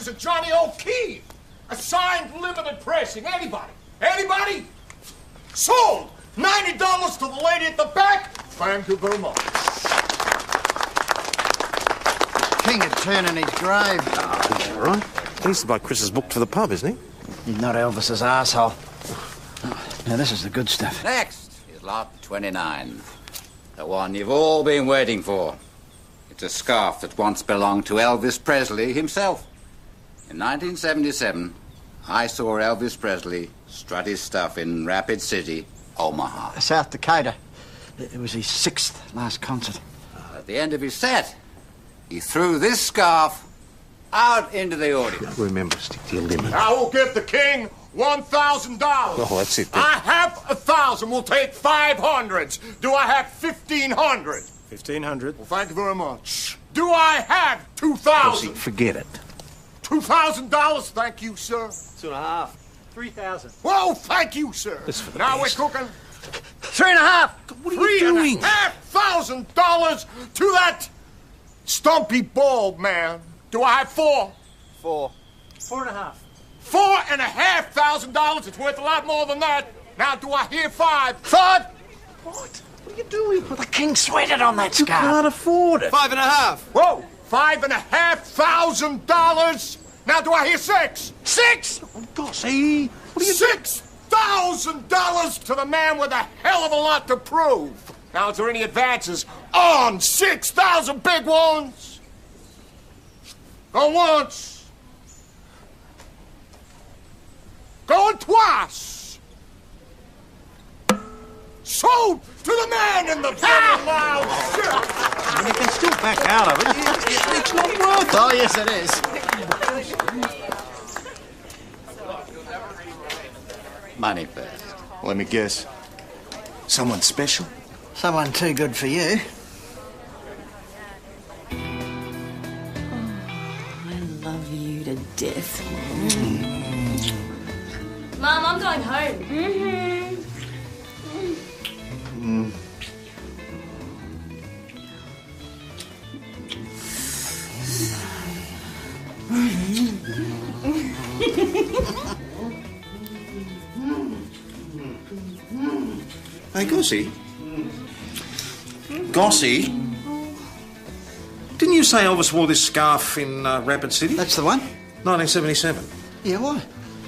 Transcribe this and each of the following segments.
pictures of Johnny O'Keefe. A signed limited pressing. Anybody? Sold! $90 to the lady at the back. Thank you very much. King had turned in his grave. He's all right. He's by Chris's book for the pub, isn't he? He's not Elvis's arsehole. Now, this is the good stuff. Next is lot 29. The one you've all been waiting for. It's a scarf that once belonged to Elvis Presley himself. In 1977, I saw Elvis Presley strut his stuff in Rapid City, Omaha. South Dakota. It was his 6th last concert. At the end of his set, he threw this scarf out into the audience. Remember, stick to your limit. I will give the king $1,000. Oh, that's it. I have 1,000. We'll take 500s. Do I have 1,500? 1,500. Well, thank you very much. Do I have 2,000? Forget it. $2,000. Thank you, sir. 2.5. 3,000. Whoa, thank you, sir. Now best. we're cooking. 3.5. What are you doing? $3,500 to that stumpy bald man. Do I have 4? 4. 4.5. $4,500. It's worth a lot more than that. Now, do I hear 5? 5. What? What are you doing? Well, the king sweated on that You scarf. can't afford it. 5.5. Whoa, $5,500. Now, do I hear 6? 6? Oh, Gossie. What are you $6,000 to the man with a hell of a lot to prove. Now, is there any advances on 6,000 big ones? Going once. Going twice. Sold to the man in the very loud shirt. You can still back out of it. It's not worth it. Oh, yes, it is. Money first. Let me guess. Someone special? Someone too good for you. I love you to death. Mum, I'm going home. Hey, Gossie. Gossie. Didn't you say Elvis wore this scarf in Rapid City? That's the one? 1977. Yeah, why?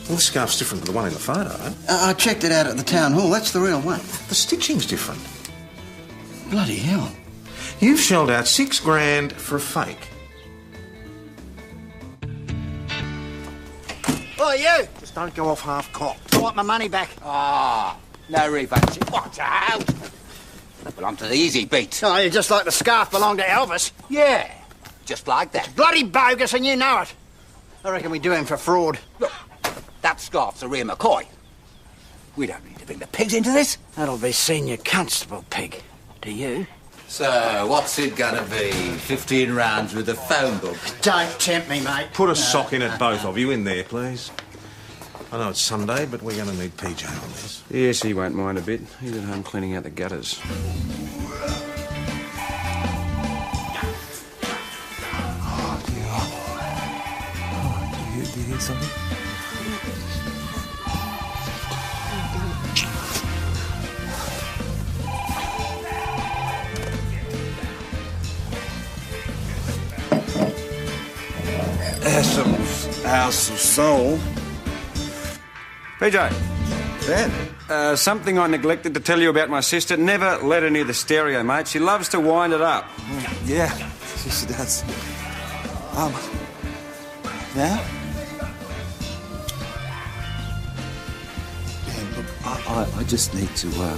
Well, this scarf's different to the one in the photo. I checked it out at the town hall. That's the real one. The stitching's different. Bloody hell. You've shelled out $6,000 for a fake. Oh, you! Just don't go off half-cocked. I want my money back. Ah, no refunds. Watch out! That belonged to the Easy Beat. Oh, you just like the scarf belonged to Elvis. Yeah, just like that. Bloody bogus, and you know it. I reckon we do him for fraud. Look, that scarf's a real McCoy. We don't need to bring the pigs into this. That'll be Senior Constable Pig. To you? So, what's it gonna be? 15 rounds with a phone book? Don't tempt me, mate. Put a sock in it, both of you, in there, please. I know it's Sunday, but we're going to need PJ on this. Yes, he won't mind a bit. He's at home cleaning out the gutters. Oh, dear. Oh, do you hear something? Ethel's House of Soul. PJ, Ben? something I neglected to tell you about my sister. Never let her near the stereo, mate. She loves to wind it up. Yeah, she does. Now? Ben, look, I just need to, I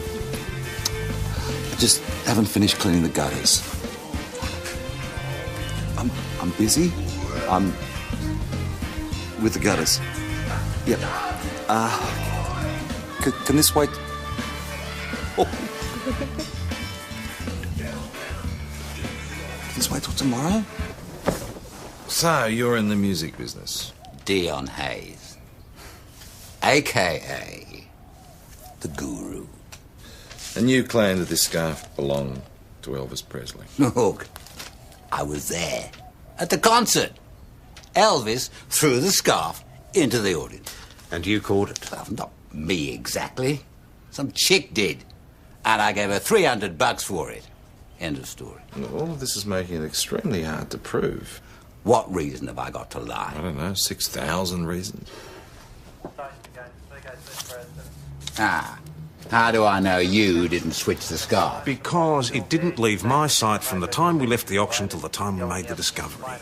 just haven't finished cleaning the gutters. I'm busy. I'm with the gutters. Yep. Can this wait? Oh. Can this wait till tomorrow? So, you're in the music business? Dion Hayes, a.k.a. the Guru. And you claim that this scarf belonged to Elvis Presley? Look, I was there at the concert. Elvis threw the scarf into the audience. And you caught it? Well, not me exactly. Some chick did. And I gave her $300 for it. End of story. All of this is making it extremely hard to prove. What reason have I got to lie? I don't know, 6,000 reasons. How do I know you didn't switch the scarf? Because it didn't leave my sight from the time we left the auction till the time we made the discovery.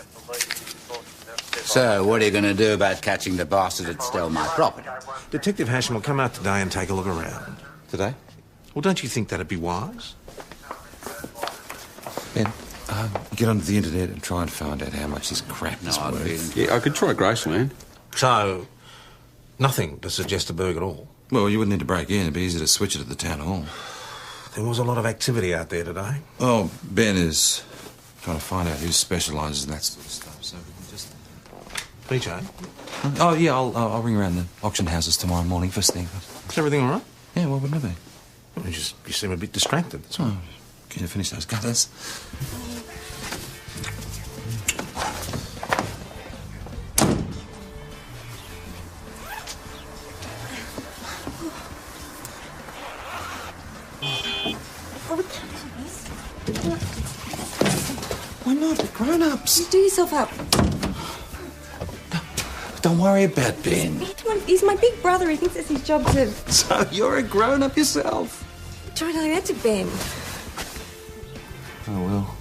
So, what are you going to do about catching the bastard that stole my property? Detective Hasham will come out today and take a look around. Today? Well, don't you think that'd be wise? Ben, get onto the internet and try and find out how much this crap is No, worth. Yeah, I could try Graceland. So, nothing to suggest a burg at all? Well, you wouldn't need to break in. It'd be easy to switch it at the town hall. There was a lot of activity out there today. Oh, Ben is trying to find out who specialises in that sort of stuff, so we can just... PJ, Oh, yeah, I'll ring around the auction houses tomorrow morning, first thing. is everything all right? Yeah, what wouldn't it be? Well, you seem a bit distracted, that's all. Oh, can you finish those gutters? Why not? We're grown-ups. Just do yourself up. Don't worry about Ben. He's my big brother. He thinks it's his job to... So you're a grown-up yourself. Try to that to Ben. Oh, well.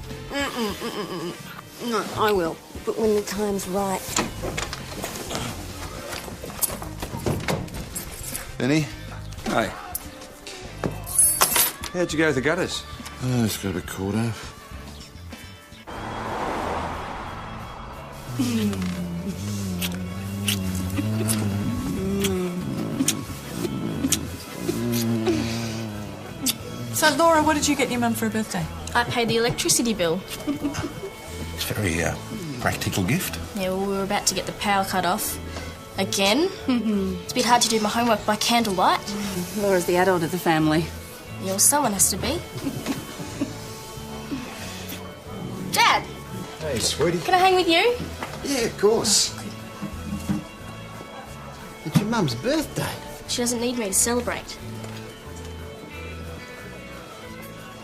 No, I will. But when the time's right. Benny? Hey. How'd you go with the gutters? Oh, it's got a bit caught up. So, Laura, what did you get your mum for her birthday? I paid the electricity bill. It's a very practical gift. Yeah, well, we were about to get the power cut off. Again. It's a bit hard to do my homework by candlelight. Laura's the adult of the family. Yeah, well, someone has to be. Dad, Hey, sweetie. can I hang with you? Yeah, of course. It's your mum's birthday. She doesn't need me to celebrate.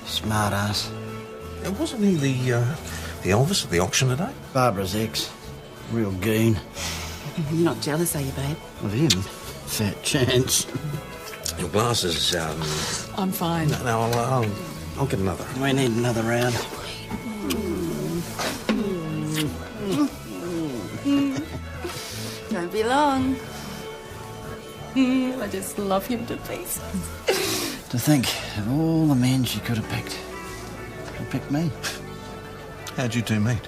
Smart ass. Wasn't he the Elvis at the auction today? Barbara's ex. Real goon. You're not jealous, are you, babe? Of him? Fat chance. Your glasses, I'm fine. No, I'll get another. We need another round. Don't be long. I just love him to pieces. To think of all the men she could have picked. She picked me. How'd you two meet?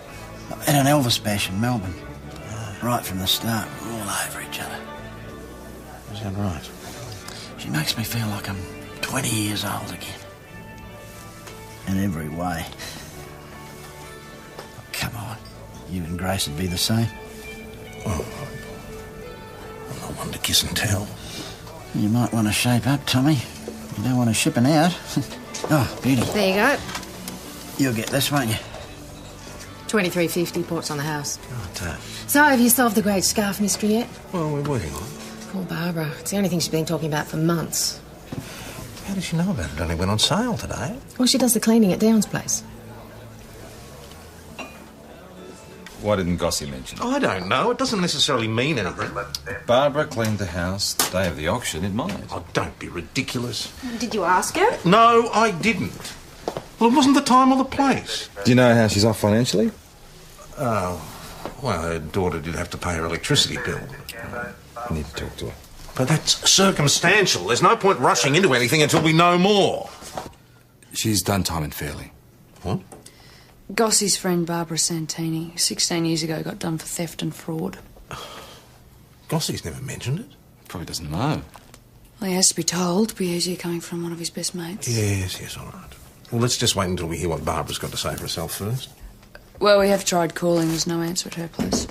At an Elvis bash in Melbourne. Right from the start, we're all over each other. Is that right? She makes me feel like I'm 20 years old again. In every way. Oh, come on. You and Grace would be the same. Oh, I'm not one to kiss and tell. You might want to shape up, Tommy. You don't want to shipping out. Oh, beauty. There you go. You'll get this, won't you? 2350 ports on the house. God, So, have you solved the great scarf mystery yet? well, we're working on it. Poor Barbara. It's the only thing she's been talking about for months. How did she know about it? It only went on sale today. Well, she does the cleaning at Down's place. Why didn't Gossie mention it? I don't know. It doesn't necessarily mean anything. Barbara cleaned the house the day of the auction in mine. Oh, don't be ridiculous. Did you ask her? No, I didn't. Well, it wasn't the time or the place. Do you know how she's off financially? Oh, well, her daughter did have to pay her electricity bill. I need to talk to her. But that's circumstantial. There's no point rushing into anything until we know more. She's done time in Fairley. What? Gossie's friend Barbara Santini, 16 years ago, got done for theft and fraud. Gossie's never mentioned it. Probably doesn't know. Well, he has to be told. Be easier coming from one of his best mates. Yes, all right. Well, let's just wait until we hear what Barbara's got to say for herself first. Well, we have tried calling. There's no answer at her place.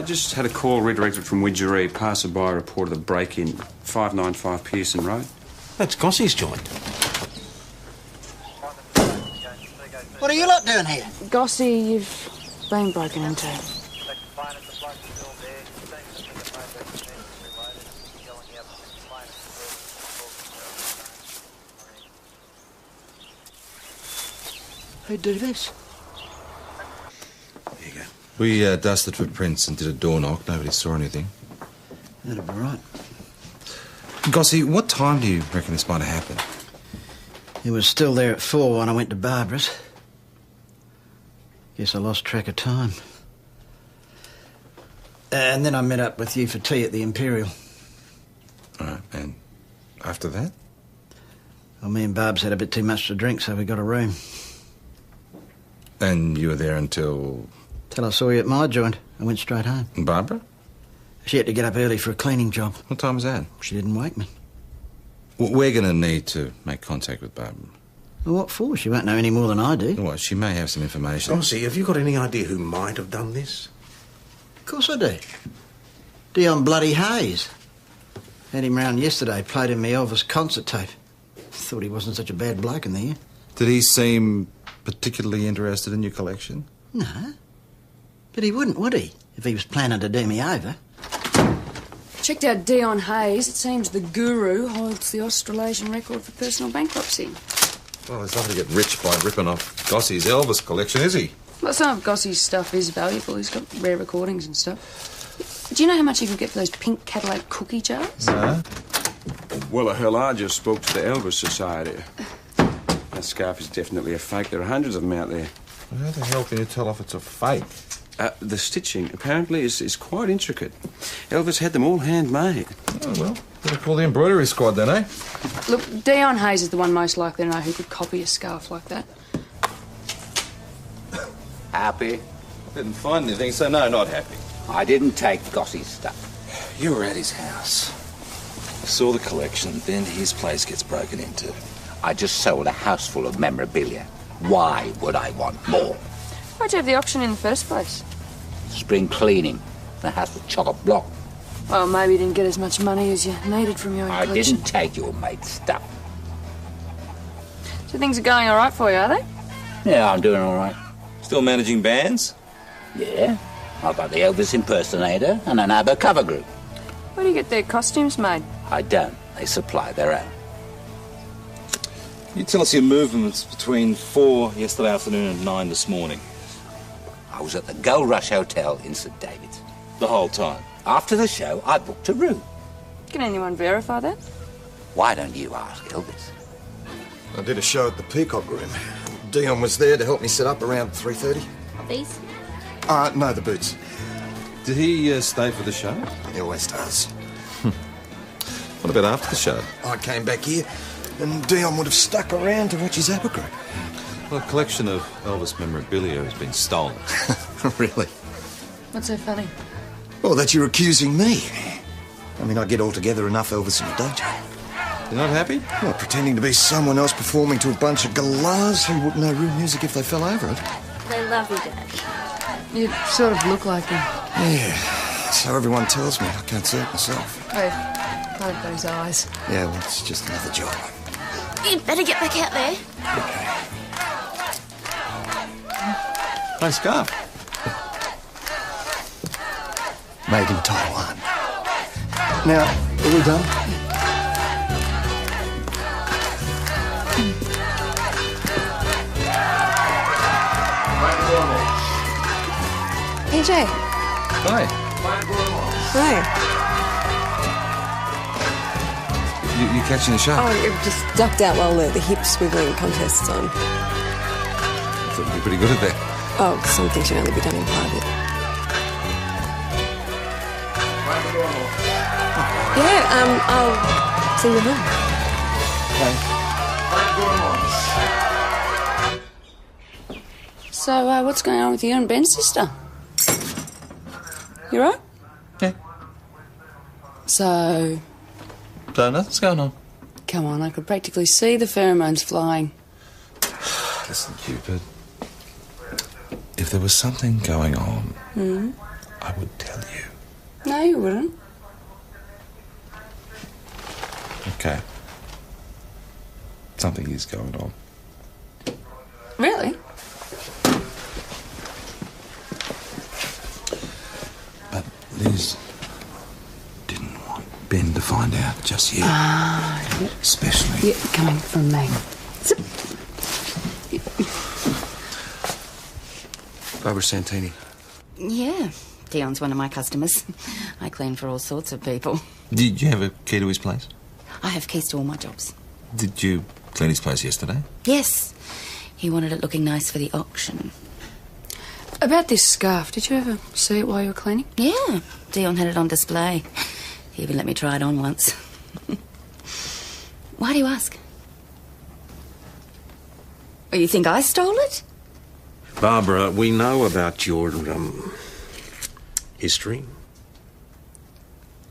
Just had a call redirected from Widgeree. Passerby reported a break-in, 595 Pearson Road. That's Gossie's joint. What are you lot doing here? Gossie, you've been broken into. Who'd do this? There you go. We dusted for prints and did a door knock. Nobody saw anything. That'll be right. Gossie, what time do you reckon this might have happened? He was still there at 4 when I went to Barbara's. Guess I lost track of time. And then I met up with you for tea at the Imperial. All right, and after that? Well, me and Barb's had a bit too much to drink, so we got a room. And you were there until... Till I saw you at my joint. I went straight home. And Barbara? She had to get up early for a cleaning job. What time was that? She didn't wake me. We're going to need to make contact with Barbara. Well, what for? She won't know any more than I do. Well, she may have some information. Gossie, have you got any idea who might have done this? Of course I do. Dion bloody Hayes. Had him round yesterday, played him my Elvis concert tape. Thought he wasn't such a bad bloke in the end. Did he seem particularly interested in your collection? No. But he wouldn't, would he? If he was planning to do me over. Checked out Dion Hayes. It seems the guru holds the Australasian record for personal bankruptcy. Well, he's not going to get rich by ripping off Gossie's Elvis collection, is he? Well, some of Gossie's stuff is valuable. He's got rare recordings and stuff. Do you know how much you could get for those pink Cadillac cookie jars? No. Well, hell, I just spoke to the Elvis Society. That scarf is definitely a fake. There are hundreds of them out there. Well, how the hell can you tell if it's a fake? The stitching, apparently, is quite intricate. Elvis had them all handmade. Oh, well, better call the embroidery squad then, eh? Look, Dion Hayes is the one most likely to know who could copy a scarf like that. Happy? Didn't find anything, so no, not happy. I didn't take Gossie's stuff. You were at his house. Saw the collection, then his place gets broken into. I just sold a house full of memorabilia. Why would I want more? Why'd you have the auction in the first place? Spring cleaning. The house was chock-a-block. Well, maybe you didn't get as much money as you needed from your own I collection. didn't take your mate's stuff. So things are going all right for you, are they? Yeah, I'm doing all right. Still managing bands? Yeah. I've got the Elvis impersonator and an ABBA cover group. Where do you get their costumes made? I don't. They supply their own. You tell us your movements between 4 yesterday afternoon and 9 this morning. I was at the Gold Rush Hotel in St David's. The whole time? After the show, I booked a room. Can anyone verify that? Why don't you ask Elvis? I did a show at the Peacock Room. Dion was there to help me set up around 3:30. These? No, the Boots. Did he stay for the show? He always does. What about after the show? I came back here, and Dion would have stuck around to watch his ABBA group. Well, a collection of Elvis memorabilia has been stolen. Really? What's so funny? Well, that you're accusing me. I mean, I get altogether enough Elvis in the day, Joe. You're not happy? Well, pretending to be someone else performing to a bunch of galahs who wouldn't know real music if they fell over it. They love you, Dad. You sort of look like him. Yeah, so everyone tells me. I can't see it myself. Oh, look at those eyes. Yeah, well, it's just another job. You'd better get back out there. Nice scarf. Made in Taiwan. Now, are we done? Hey, Jay. Hi. Hi. You catching the show? Oh, it just ducked out while the hip swiveling contest's on. I thought you'd be pretty good at that. Oh, because some things should only be done in private. Yeah, I'll see you home. So, what's going on with you and Ben's sister? You right? Yeah. So, Nothing's going on. come on, I could practically see the pheromones flying. Listen, Cupid. If there was something going on, I would tell you. No, you wouldn't. Okay. Something is going on. Really? But Liz didn't want Ben to find out just yet. Ah, Especially... yeah, coming from me. Zip. Barbara Santini. Yeah, Dion's one of my customers. I clean for all sorts of people. Did you have a key to his place? I have keys to all my jobs. Did you clean his place yesterday? Yes. He wanted it looking nice for the auction. About this scarf, did you ever see it while you were cleaning? Yeah, Dion had it on display. He even let me try it on once. Why do you ask? Oh, you think I stole it? Barbara, we know about your, history.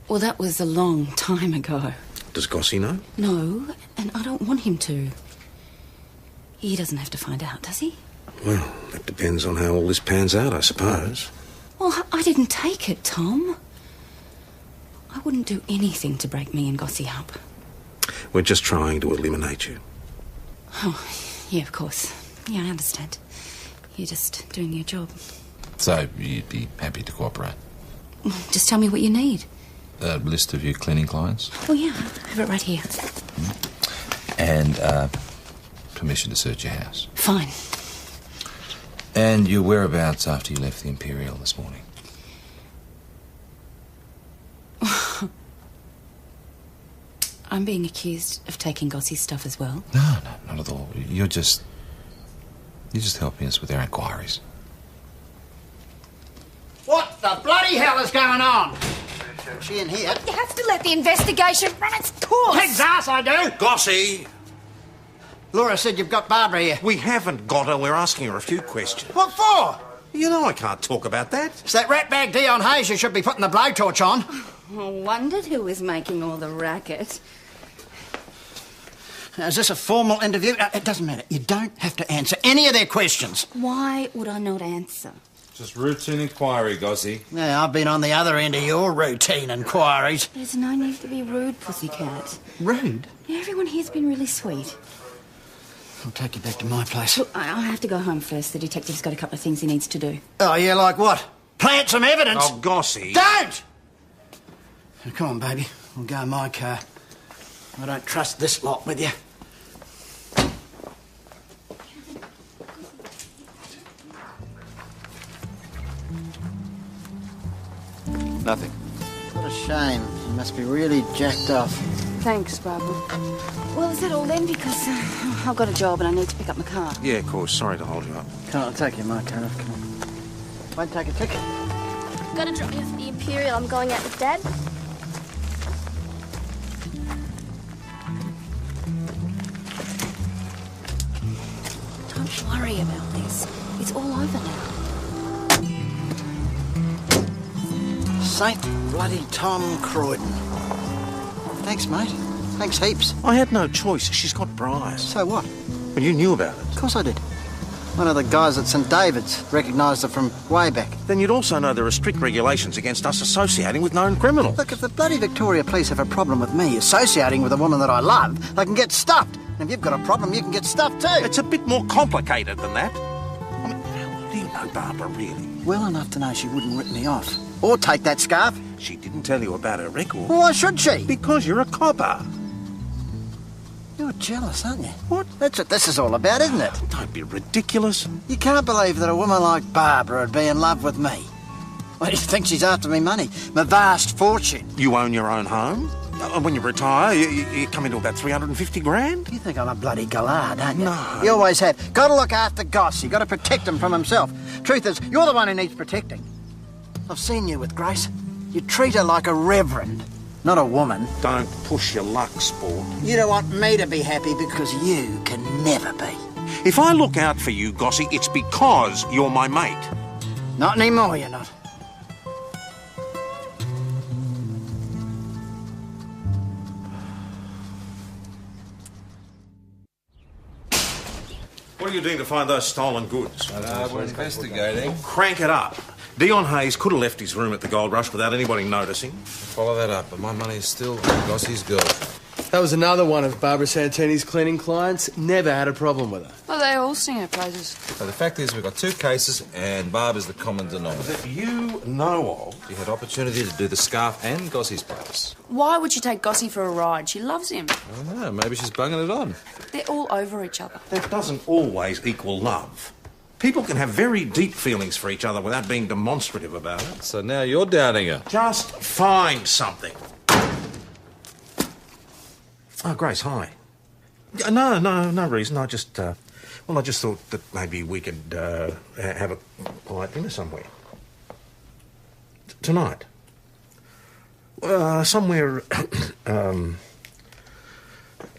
Well, that was a long time ago. Does Gossie know? No, and I don't want him to. He doesn't have to find out, does he? Well, that depends on how all this pans out, I suppose. Well, I didn't take it, Tom. I wouldn't do anything to break me and Gossie up. We're just trying to eliminate you. Oh, yeah, of course. Yeah, I understand. You're just doing your job. So, you'd be happy to cooperate? Just tell me what you need. A list of your cleaning clients? Oh, yeah, I have it right here. And, permission to search your house? Fine. And your whereabouts after you left the Imperial this morning? I'm being accused of taking Gossie's stuff as well. No, not at all. You're just helping us with our inquiries. What the bloody hell is going on? Is she in here? You have to let the investigation run its course. Pig's ass, I do. Gossie! Laura said you've got Barbara here. We haven't got her. We're asking her a few questions. What for? You know I can't talk about that. It's that ratbag Dion Hayes you should be putting the blowtorch on. I wondered who was making all the racket. Now, is this a formal interview? It doesn't matter. You don't have to answer any of their questions. Why would I not answer? Just routine inquiry, Gossie. Yeah, I've been on the other end of your routine inquiries. There's no need to be rude, pussycat. Rude? Yeah, everyone here's been really sweet. I'll take you back to my place. Look, I have to go home first. The detective's got a couple of things he needs to do. Oh, yeah, like what? Plant some evidence? Oh, Gossie. Don't! Now, come on, baby. We'll go in my car. I don't trust this lot with you. Nothing. What a shame. You must be really jacked off. Thanks, Barbara. Well, is that all then? Because I've got a job and I need to pick up my car. Yeah, of course. Sorry to hold you up. Come on, I'll take you in my car. Come on. Won't take a ticket. Gotta drop you off at the Imperial. I'm going out with Dad. Don't worry about this. It's all over now. Saint bloody Tom Croydon. Thanks, mate. Thanks heaps. I had no choice. She's got Bryce. So what? Well, you knew about it. Of course I did. One of the guys at St David's recognised her from way back. Then you'd also know there are strict regulations against us associating with known criminals. Look, if the bloody Victoria Police have a problem with me associating with a woman that I love, they can get stuffed. And if you've got a problem, you can get stuffed too. It's a bit more complicated than that. I mean, how well do you know Barbara, really? Well enough to know she wouldn't rip me off. Or take that scarf. She didn't tell you about her record. Well, why should she? Because you're a copper. You're jealous, aren't you? What? That's what this is all about, isn't it? Don't be ridiculous. You can't believe that a woman like Barbara would be in love with me. Why do you think she's after me money? My vast fortune. You own your own home? When you retire, you come into about 350 grand? You think I'm a bloody galard, don't you? No. You always have. Got to look after Goss. You got to protect him from himself. Truth is, you're the one who needs protecting. I've seen you with Grace. You treat her like a reverend, not a woman. Don't push your luck, sport. You don't want me to be happy because you can never be. If I look out for you, Gossie, it's because you're my mate. Not anymore, you're not. What are you doing to find those stolen goods? We're investigating. Crank it up. Dion Hayes could have left his room at the Gold Rush without anybody noticing. Follow that up, but my money is still Gossie's girlfriend. That was another one of Barbara Santini's cleaning clients. Never had a problem with her. Well, they all sing her praises. So the fact is, we've got two cases, and Barbara's the common denominator. That you know of. She had opportunity to do the scarf and Gossie's place. Why would she take Gossie for a ride? She loves him. I don't know, maybe she's bunging it on. They're all over each other. That doesn't always equal love. People can have very deep feelings for each other without being demonstrative about it. So now you're doubting her. Just find something. Oh, Grace, hi. No reason. I just thought that maybe we could have a quiet dinner somewhere. Tonight. Somewhere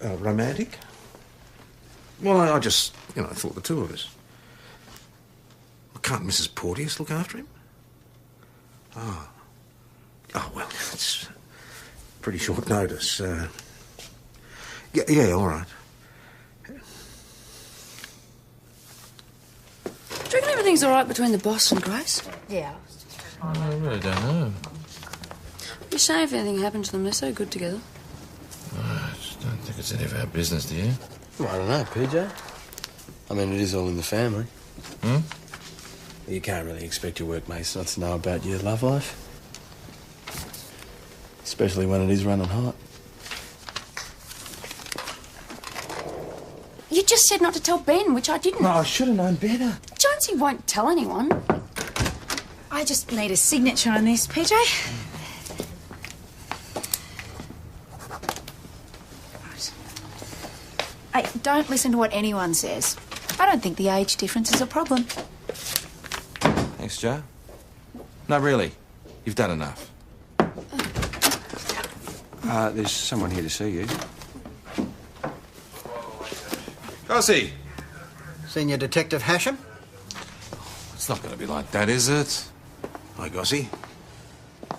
romantic. Well, I just, thought the two of us. Can't Mrs. Porteous look after him? Oh, well, it's pretty short notice. Yeah, all right. Do you reckon everything's all right between the boss and Grace? Yeah. I really don't know. You say if anything happened to them, they're so good together. I just don't think it's any of our business, do you? Well, I don't know, PJ. I mean, it is all in the family. Hmm? You can't really expect your workmates not to know about your love life. Especially when it is running hot. You just said not to tell Ben, which I didn't. No, I should have known better. Jonesy won't tell anyone. I just need a signature on this, PJ. Right. Hey, don't listen to what anyone says. I don't think the age difference is a problem. Thanks, Joe. No, really. You've done enough. There's someone here to see you. Gossie! Senior Detective Hasham? It's not going to be like that, is it? Hi, Gossie.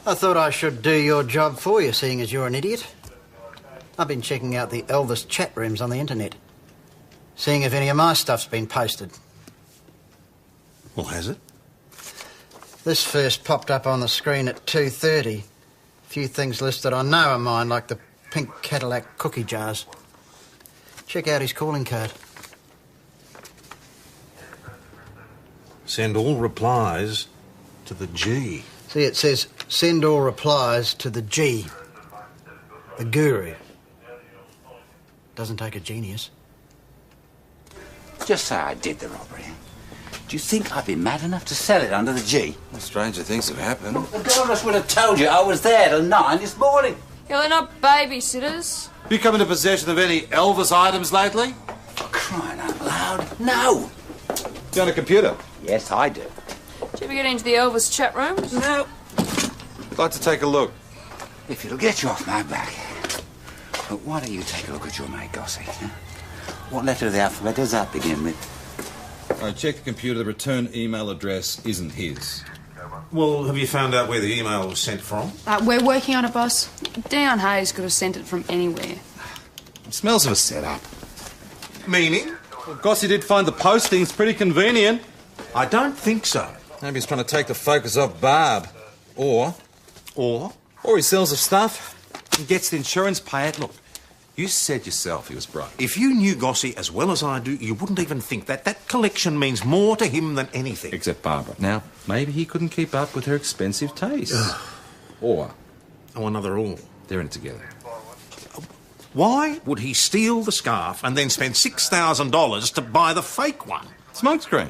I thought I should do your job for you, seeing as you're an idiot. I've been checking out the Elvis chat rooms on the internet, seeing if any of my stuff's been posted. Well, has it? This first popped up on the screen at 2:30. A few things listed I know are mine, like the pink Cadillac cookie jars. Check out his calling card. Send all replies to the G. See, it says, send all replies to the G. The guru. Doesn't take a genius. Just say I did the robbery. Do you think I'd be mad enough to sell it under the G? Well, stranger things have happened. The governess would have told you I was there till 9 this morning. Yeah, they're not babysitters. You come into possession of any Elvis items lately? For crying out loud, no. You on a computer? Yes, I do. Did you ever get into the Elvis chat rooms? No. I'd like to take a look. If it'll get you off my back. But why don't you take a look at your mate, Gossie? Huh? What letter of the alphabet does that begin with? I checked the computer. The return email address isn't his. Well, have you found out where the email was sent from? We're working on it, boss. Dion Hayes could have sent it from anywhere. It smells of a setup. Meaning? Well, Gossie did find the postings pretty convenient. I don't think so. Maybe he's trying to take the focus off Barb. Or he sells the stuff and gets the insurance payout. Look, you said yourself he was bright. If you knew Gossie as well as I do, you wouldn't even think that. That collection means more to him than anything. Except Barbara. Now, maybe he couldn't keep up with her expensive tastes. Or... Oh, another all. They're in it together. Why would he steal the scarf and then spend $6,000 to buy the fake one? Smokescreen.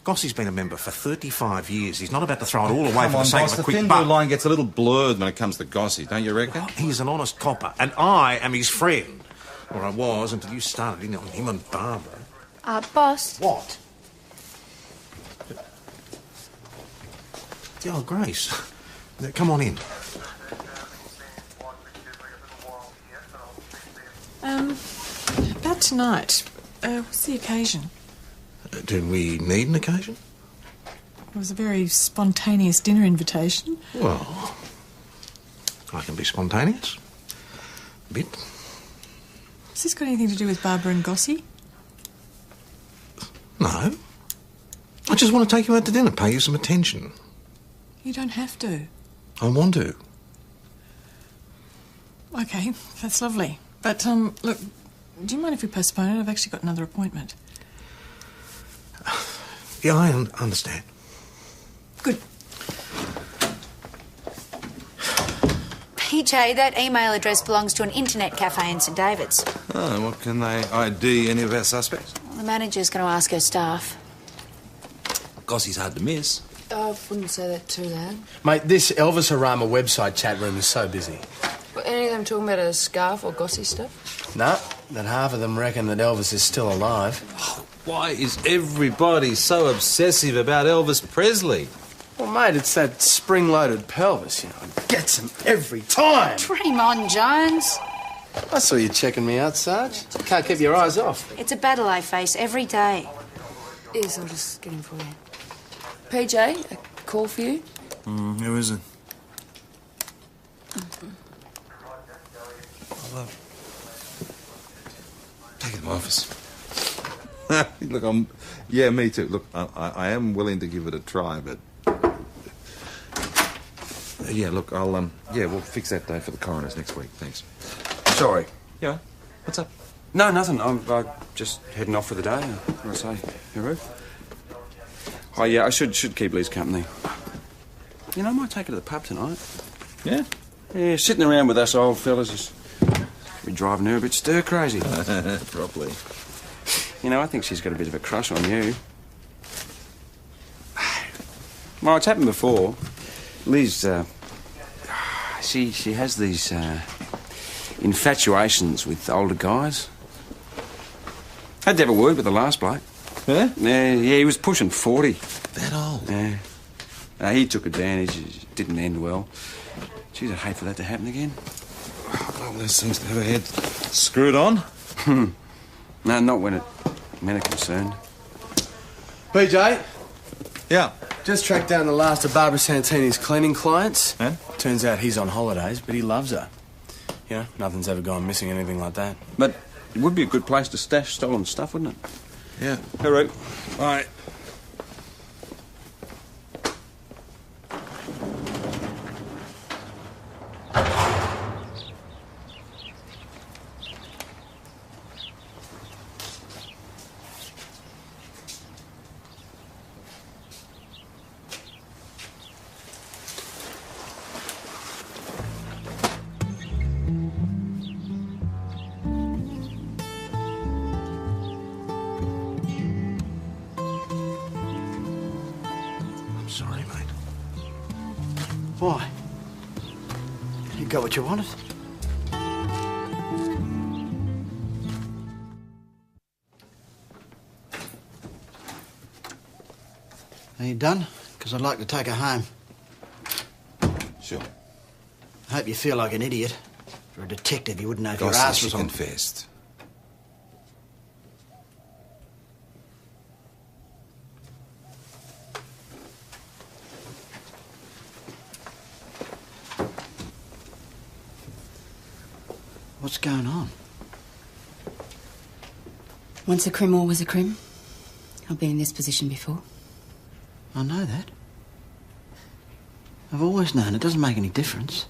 Gossie's been a member for 35 years. He's not about to throw it all away Come for on, the sake boss, of a the quick thin buck. blue line gets a little blurred when it comes to Gossie, don't you reckon? He's an honest copper, and I am his friend. Or I was until you started in on him and Barbara. Boss. What? Oh, Grace. Come on in. About tonight. What's the occasion? Do we need an occasion? It was a very spontaneous dinner invitation. Well, I can be spontaneous. A bit. Has this got anything to do with Barbara and Gossie? No. I just want to take you out to dinner, pay you some attention. You don't have to. I want to. Okay, that's lovely. But, look, do you mind if we postpone it? I've actually got another appointment. Yeah, I understand. Good. PJ, that email address belongs to an internet cafe in St David's. Oh, what can they ID any of our suspects? The manager's going to ask her staff. Gossie's hard to miss. I wouldn't say that too loud. Mate, this Elvis Arama website chat room is so busy. Were any of them talking about a scarf or Gossie stuff? Nah, that half of them reckon that Elvis is still alive. Why is everybody so obsessive about Elvis Presley? Well, mate, it's that spring-loaded pelvis, you know. It gets him every time. Dream on, Jones. I saw you checking me out, Sarge. Can't keep your eyes off. It's a battle I face every day. Yes, I'll just get him for you. PJ, a call for you? Who is it? Take it to my office. Look, yeah, me too. Look, I am willing to give it a try, but... yeah, look, we'll fix that day for the coroner's next week. Thanks. Sorry. Yeah? What's up? No, nothing. I'm just heading off for the day. What do I say? You, Ruth? Oh, yeah, I should keep Liz company. You know, I might take her to the pub tonight. Yeah? Yeah, sitting around with us old fellas is... We're driving her a bit stir-crazy. Probably. You know, I think she's got a bit of a crush on you. Well, it's happened before. Liz, she has these infatuations with older guys. Had to have a word with the last bloke. Yeah? Yeah, he was pushing 40. That old? Yeah. He took advantage. It didn't end well. Geez, I'd hate for that to happen again. Oh, those seems to have her head screwed on. No, not when men are concerned. PJ? Yeah? Just tracked down the last of Barbara Santini's cleaning clients. And? Turns out he's on holidays, but he loves her. You know, nothing's ever gone missing, anything like that. But it would be a good place to stash stolen stuff, wouldn't it? Yeah. All right. Bye. Sorry, mate. Why? You got what you wanted? Are you done? Because I'd like to take her home. Sure. I hope you feel like an idiot. For a detective, you wouldn't know if your Gossie, ass she was on... confessed. What's going on? Once a crim, always a crim. I've been in this position before. I know that. I've always known it doesn't make any difference.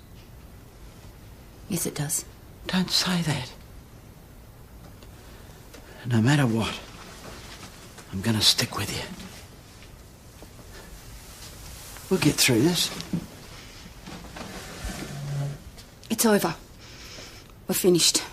Yes, it does. Don't say that. No matter what, I'm going to stick with you. We'll get through this. It's over. We're finished.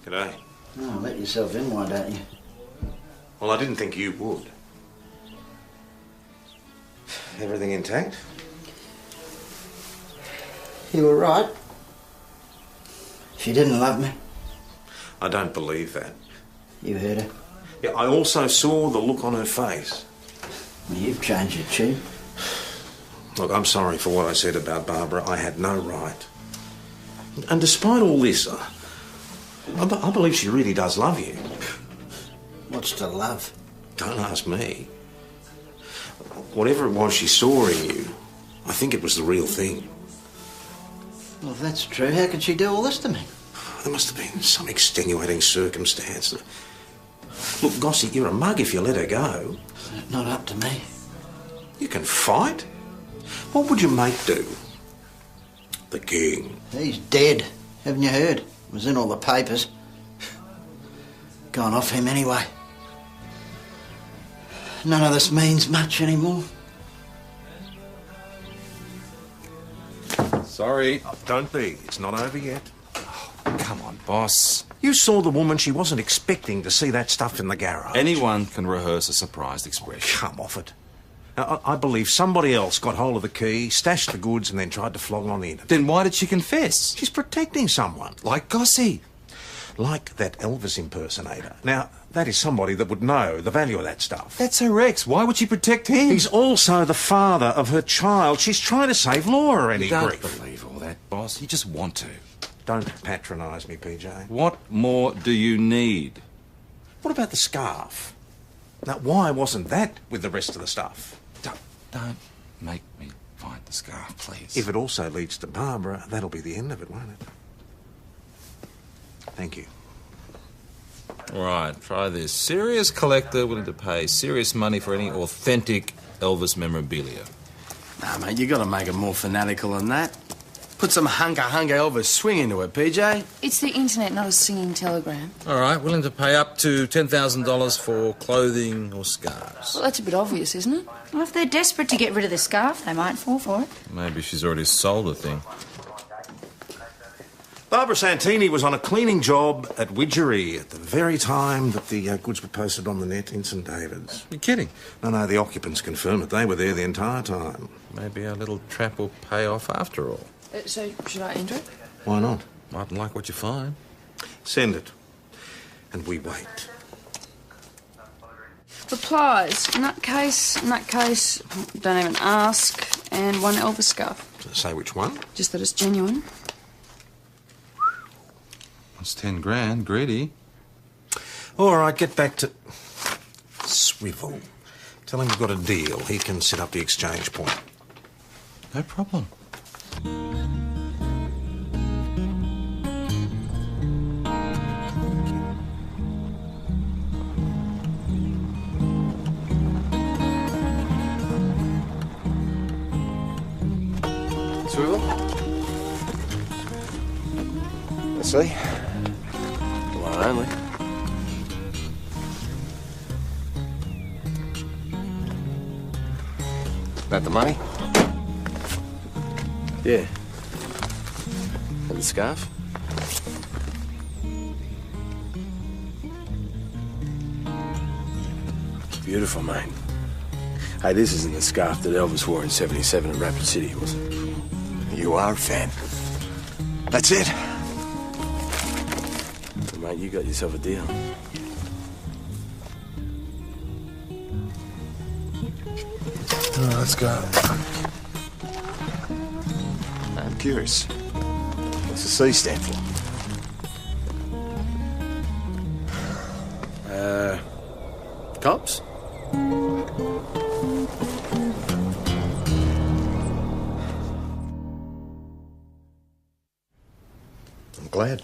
G'day. Oh, let yourself in, why don't you? Well, I didn't think you would. Everything intact? You were right. She didn't love me. I don't believe that. You heard her. Yeah, I also saw the look on her face. Well, you've changed your tune. Look, I'm sorry for what I said about Barbara. I had no right. And despite all this, I believe she really does love you. What's to love? Don't ask me. Whatever it was she saw in you, I think it was the real thing. Well, if that's true, how could she do all this to me? There must have been some extenuating circumstance. Look, Gossie, you're a mug if you let her go. Not up to me. You can fight? What would your mate do? The king. He's dead. Haven't you heard? Was in all the papers. Gone off him anyway. None of this means much anymore. Sorry. Oh, don't be. It's not over yet. Come on, boss. You saw the woman. She wasn't expecting to see that stuff in the garage. Anyone can rehearse a surprised expression. Come off it. Now, I believe somebody else got hold of the key, stashed the goods, and then tried to flog on the internet. Then why did she confess? She's protecting someone. Like Gossie. Like that Elvis impersonator. Now, that is somebody that would know the value of that stuff. That's her ex. Why would she protect him? He's also the father of her child. She's trying to save Laura any You don't grief. believe all that, boss. You just want to. Don't patronise me, PJ. What more do you need? What about the scarf? Now, why wasn't that with the rest of the stuff? Don't make me find the scarf, please. If it also leads to Barbara, that'll be the end of it, won't it? Thank you. All right, try this. Serious collector willing to pay serious money for any authentic Elvis memorabilia. Nah, mate, you got to make it more fanatical than that. Put some hunka Elvis swing into it, PJ. It's the internet, not a singing telegram. All right, willing to pay up to $10,000 for clothing or scarves. Well, that's a bit obvious, isn't it? Well, if they're desperate to get rid of the scarf, they might fall for it. Maybe she's already sold the thing. Barbara Santini was on a cleaning job at Widgery at the very time that the goods were posted on the net in St David's. You're kidding? No, the occupants confirm it. They were there the entire time. Maybe our little trap will pay off after all. So, should I enter it? Why not? Mightn't like what you find. Send it. And we wait. Replies. Nutcase, don't even ask, and one Elvis scarf. Say which one? Just that it's genuine. It's 10 grand, greedy. All right, get back to Swivel. Tell him you've got a deal. He can set up the exchange point. No problem. Swivel? Let's see. One only. That the money? Yeah. And the scarf? Beautiful, mate. Hey, this isn't the scarf that Elvis wore in '77 at Rapid City, was it? You are a fan. That's it. Well, mate, you got yourself a deal. All right, let's go. I'm curious. What's the C stand for? Cops? I'm glad.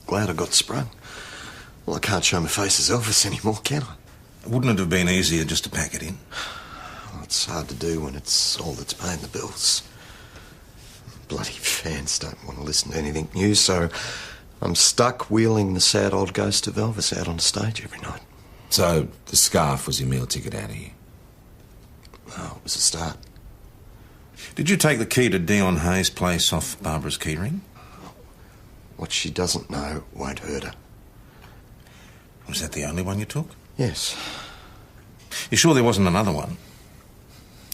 Glad I got sprung. Well, I can't show my face as Elvis anymore, can I? Wouldn't it have been easier just to pack it in? Well, it's hard to do when it's all that's paying the bills. Bloody fans don't want to listen to anything new, so I'm stuck wheeling the sad old ghost of Elvis out on stage every night. So, the scarf was your meal ticket out of here? Oh, it was a start. Did you take the key to Dion Hayes' place off Barbara's keyring? What she doesn't know won't hurt her. Was that the only one you took? Yes. You sure there wasn't another one?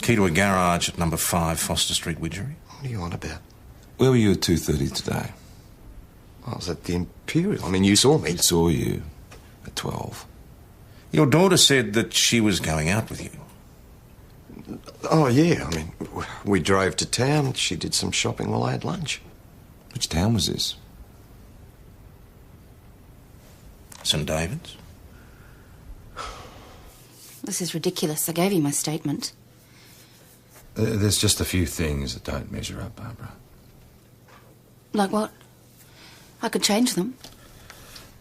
Key to a garage at number 5 Foster Street, Widgery? What are you on about? Where were you at 2:30 today? I was at the Imperial. I mean, you saw me. I saw you at 12. Your daughter said that she was going out with you. Oh, yeah. I mean, we drove to town. She did some shopping while I had lunch. Which town was this? St David's? This is ridiculous. I gave you my statement. There's just a few things that don't measure up, Barbara. Like what? I could change them.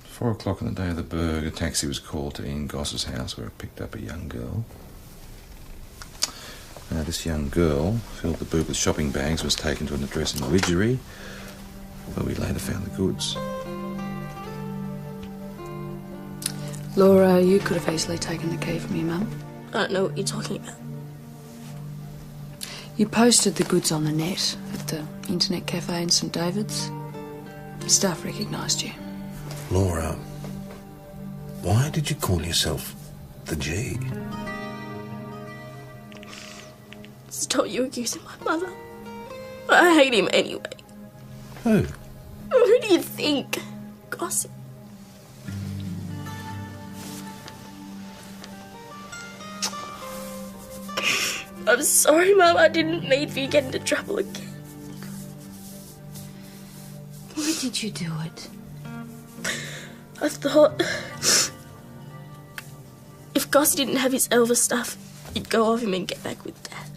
4 o'clock on the day of the burg, a taxi was called to Ian Goss's house where it picked up a young girl. Now, this young girl filled the boot with shopping bags, was taken to an address in Widgery, where we later found the goods. Laura, you could have easily taken the key from your mum. I don't know what you're talking about. You posted the goods on the net at the internet cafe in St David's. Staff recognised you. Laura, why did you call yourself the G? Stop you accusing my mother. I hate him anyway. Who? Who do you think? Gossip. I'm sorry, Mum. I didn't mean for you to get into trouble again. Why did you do it? I thought if Goss didn't have his Elvis stuff, he'd go off him and get back with Dad.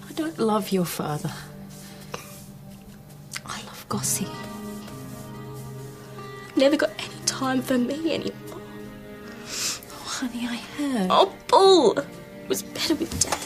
I don't love your father. I love Gossie. I've never got any time for me anymore. Oh, honey, I have. Oh, Bull was better with Dad.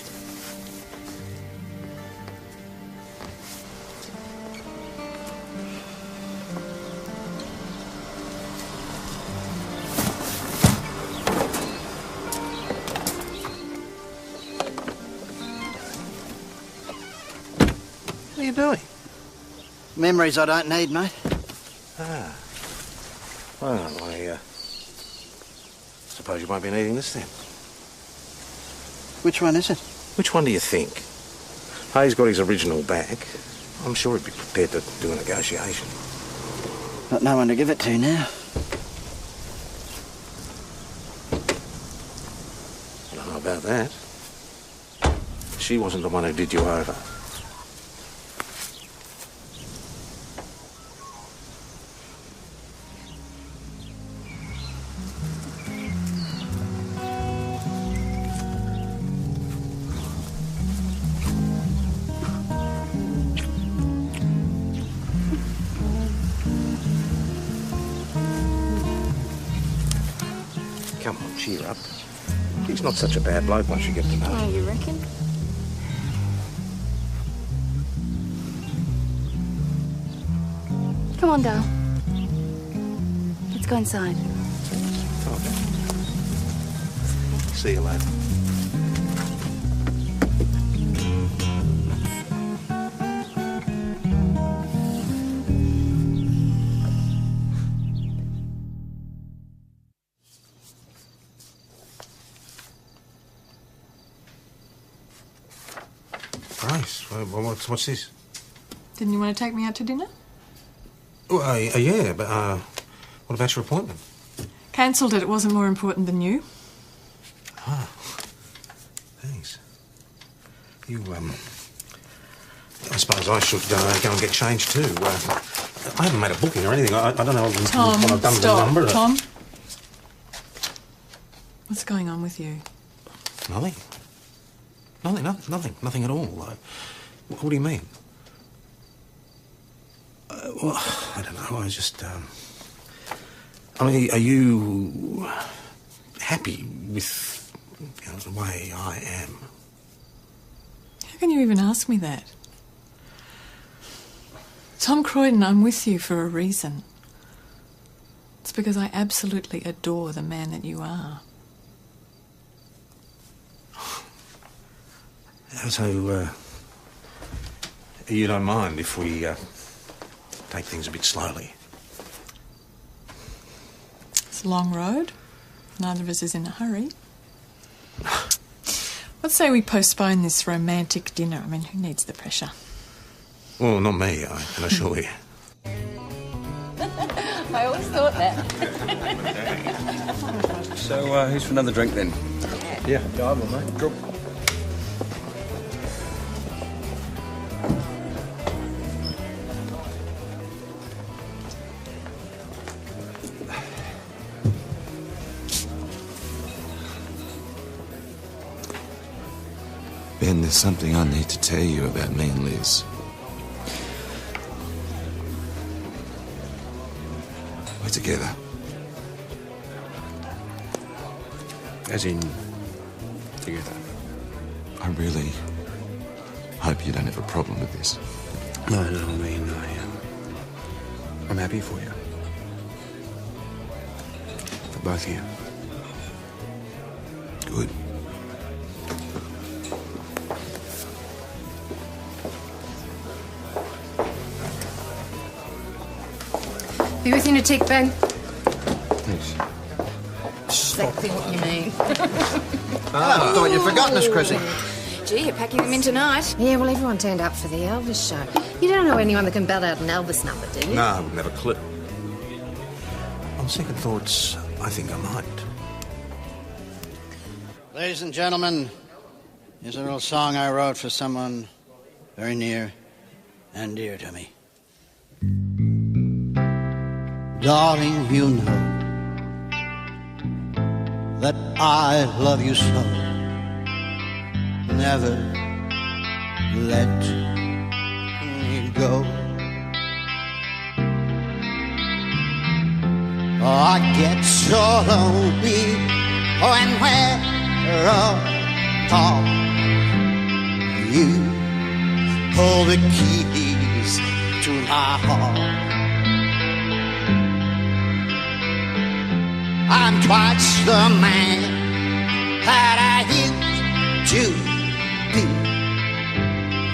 What are you doing? Memories I don't need, mate. Ah. Well, I suppose you might be needing this then. Which one is it? Which one do you think? Hayes got his original back. I'm sure he'd be prepared to do a negotiation. Got no one to give it to now. I don't know about that. She wasn't the one who did you over. Come on, cheer up. He's not such a bad bloke once you get to know him. Oh, you reckon? Come on, Dale. Let's go inside. Okay. See you later. Grace, what's this? Didn't you want to take me out to dinner? Well, yeah, but what about your appointment? Cancelled it. It wasn't more important than you. Ah, thanks. You, I suppose I should go and get changed too. I haven't made a booking or anything. I don't know Tom, what I've done with the stop. number. Tom, what's going on with you? Nothing. Nothing at all. What do you mean? Well, I don't know. I just, I mean, are you happy with the way I am? How can you even ask me that? Tom Croydon, I'm with you for a reason. It's because I absolutely adore the man that you are. So, you don't mind if we take things a bit slowly? It's a long road. Neither of us is in a hurry. Let's say we postpone this romantic dinner. I mean, who needs the pressure? Well, not me, I can assure you. I always thought that. So, who's for another drink then? Yeah, I will, mate. Cool. Ben, there's something I need to tell you about me and Liz. We're together. As in, together. I really hope you don't have a problem with this. No, I mean, I'm happy for you. Both of you. Good. Be with you in a tick, Ben. Thanks. Exactly what you mean. I thought you'd forgotten us, Chrissy. Gee, you're packing them in tonight. Yeah, well, everyone turned up for the Elvis show. You don't know anyone that can belt out an Elvis number, do you? No, I wouldn't have a clue. On second thoughts, I think I might. Ladies and gentlemen, here's a little song I wrote for someone very near and dear to me. Darling, you know that I love you so. Never let me go. Oh, I get so lonely when we're apart. You hold the keys to my heart. I'm twice the man that I used to be.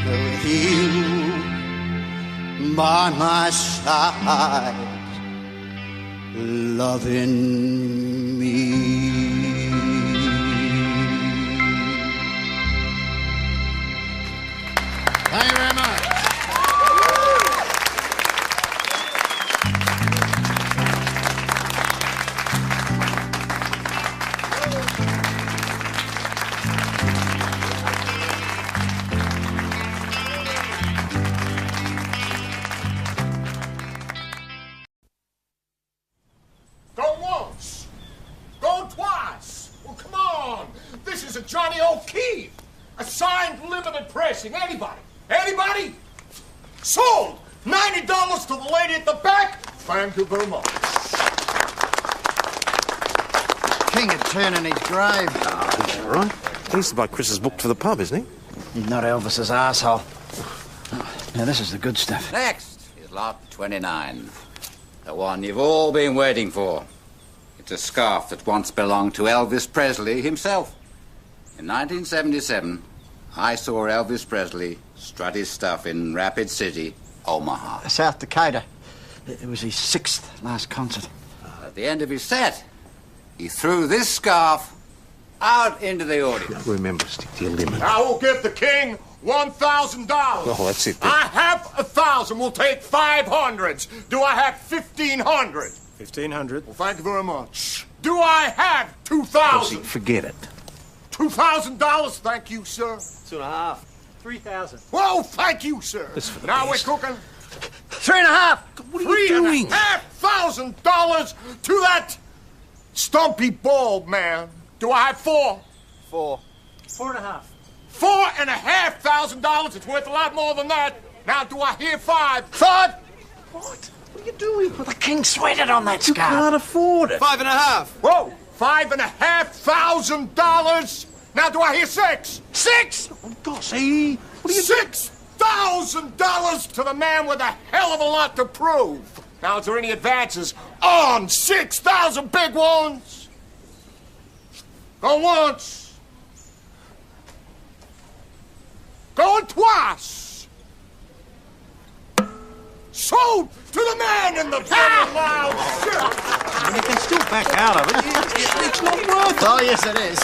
With you by my side, loving me. Thank you very much. Go once. Go twice. Well, come on. This is a Johnny O'Keefe. A signed limited pressing. Anybody? Anybody? Sold. $90 to the lady at the back. Thank you very much. King had turned in his grave. Oh, he's all right. He used to buy Chris's book for the pub, isn't he? He's not Elvis's arsehole. Now, this is the good stuff. Next is lot 29. The one you've all been waiting for. It's a scarf that once belonged to Elvis Presley himself. In 1977, I saw Elvis Presley strut his stuff in Rapid City, Omaha. South Dakota. It was his 6th last concert. At the end of his set, he threw this scarf out into the audience. Remember, stick to your limit. I will give the king $1,000. Oh, that's it. I have 1,000. We'll take 500s. Do I have 1,500? 1,500. Well, thank you very much. Do I have 2,000? Forget it. $2,000. Thank you, sir. 2.5. 3,000. Whoa, thank you, sir. Now we're cooking. 3.5. What are you doing? $3,500 to that stumpy bald man. Do I have 4? 4. 4.5. $4,500. It's worth a lot more than that. Now, do I hear 5? 5? What? What are you doing? Well, the king sweated on that You scarf. can't afford it. 5.5. Whoa! $5,500. Now, do I hear 6? 6? Oh, Gossie. What are you $6,000 to the man with a hell of a lot to prove. Now, is there any advances on 6,000 big ones? Go once. Going twice. Sold to the man in the very loud shirt. You can still back out of it. It's not worth it. Oh, yes, it is.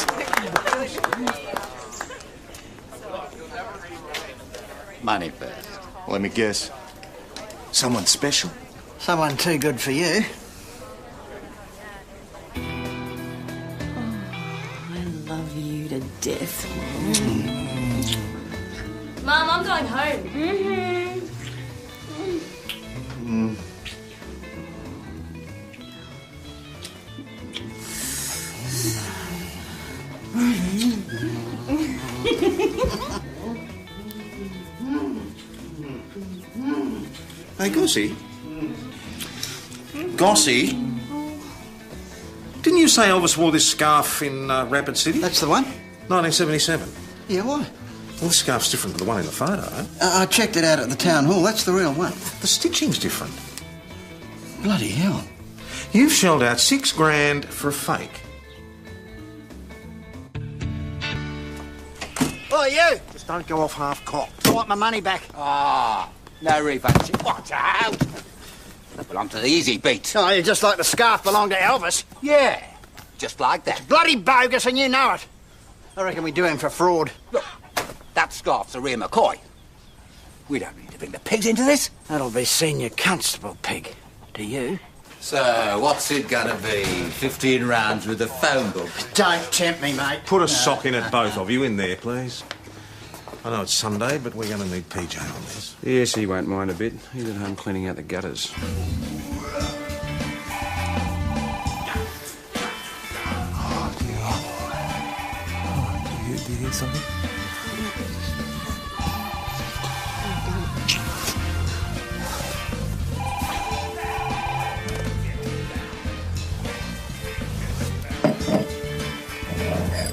Money first. Let me guess. Someone special? Someone too good for you. I love you to death. Mum, I'm going home. Hey, Gossie. Gossie. Didn't you say Elvis wore this scarf in Rapid City? That's the one? 1977. Yeah, why? Well, this scarf's different from the one in the photo. I checked it out at the town hall. That's the real one. The stitching's different. Bloody hell. You've shelled out $6,000 for a fake. Oh, you! Just don't go off half-cocked. I want my money back. Ah, no refunds. Watch out! That belonged to the Easy Beat. Oh, you just like the scarf belonged to Elvis. Yeah, just like that. Bloody bogus, and you know it. I reckon we do him for fraud. Look, that scarf's a real McCoy. We don't need to bring the pigs into this. That'll be Senior Constable Pig. To you. So, what's it gonna be? 15 rounds with a phone book? Don't tempt me, mate. Put a sock in it, both of you, in there, please. I know it's Sunday, but we're going to need PJ on this. Yes, he won't mind a bit. He's at home cleaning out the gutters. Do you hear something?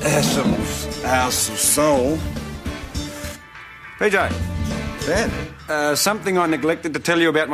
Eshel's House of Soul. PJ. Ben. Something I neglected to tell you about my